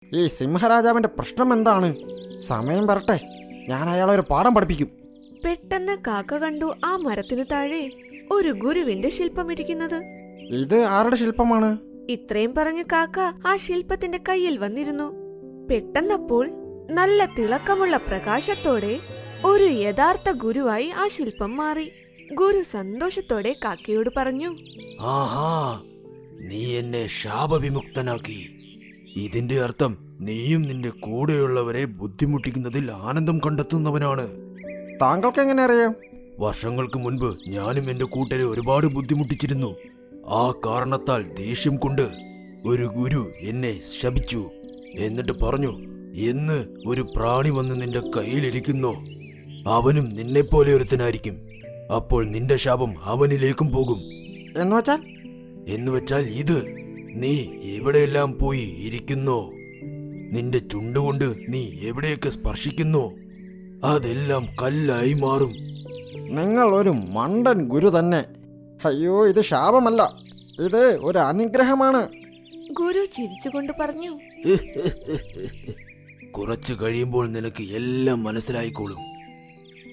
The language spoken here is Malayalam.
ഈ സിംഹരാജാവിന്റെ പ്രശ്നം എന്താണ്? സമയം വരട്ടെ, ഞാൻ അയാളെ ഒരു പാഠം പഠിപ്പിക്കും. പെട്ടെന്ന് കാക്ക കണ്ടു ആ മരത്തിനു താഴെ ഒരു ഗുരുവിന്റെ ശില്പം ഇരിക്കുന്നത്. ഇത് ആരുടെ ശില്പമാണ്? ഇത്രയും പറഞ്ഞ് കാക്ക ആ ശില്പത്തിന്റെ കയ്യിൽ വന്നിരുന്നു. പെട്ടെന്നപ്പോൾ നല്ല തിളക്കമുള്ള പ്രകാശത്തോടെ ഒരു യഥാർത്ഥ ഗുരുവായി ആ ശില്പം മാറി. ഗുരു സന്തോഷത്തോടെ കാക്കയോട് പറഞ്ഞു, ആഹാ, നീ എന്നെ ശാപവിമുക്തനാക്കി. ഇതിന്റെ അർത്ഥം നീയും നിന്റെ കൂടെയുള്ളവരെ ബുദ്ധിമുട്ടിക്കുന്നതിൽ ആനന്ദം കണ്ടെത്തുന്നവനാണ്. താങ്കൾക്ക് എങ്ങനെ അറിയാം? വർഷങ്ങൾക്ക് മുൻപ് ഞാനും എന്റെ കൂട്ടരെ ഒരുപാട് ബുദ്ധിമുട്ടിച്ചിരുന്നു. ആ കാരണത്താൽ ദേഷ്യം കൊണ്ട് ഒരു ഗുരു എന്നെ ശപിച്ചു. എന്നിട്ട് പറഞ്ഞു, എന്ന് ഒരു പ്രാണി വന്ന് നിന്റെ കയ്യിലിരിക്കുന്നോ അവനും നിന്നെപ്പോലെ ഒരുത്തനായിരിക്കും. അപ്പോൾ നിന്റെ ശാപം അവനിലേക്കും പോകും. എന്നുവെച്ചാൽ ഇത്, നീ എവിടെയെല്ലാം പോയി ഇരിക്കുന്നോ, നിന്റെ ചുണ്ടുകൊണ്ട് നീ എവിടെയൊക്കെ സ്പർശിക്കുന്നോ അതെല്ലാം കല്ലായി മാറും. നിങ്ങൾ ഒരു മണ്ടൻ ഗുരു തന്നെ. അയ്യോ, ഇത് ശാപമല്ല, ഇത് ഒരു അനുഗ്രഹമാണ്. ഗുരു ചിരിച്ചുകൊണ്ട് പറഞ്ഞു, കുറച്ചു കഴിയുമ്പോൾ നിനക്ക് എല്ലാം മനസ്സിലായിക്കോളും.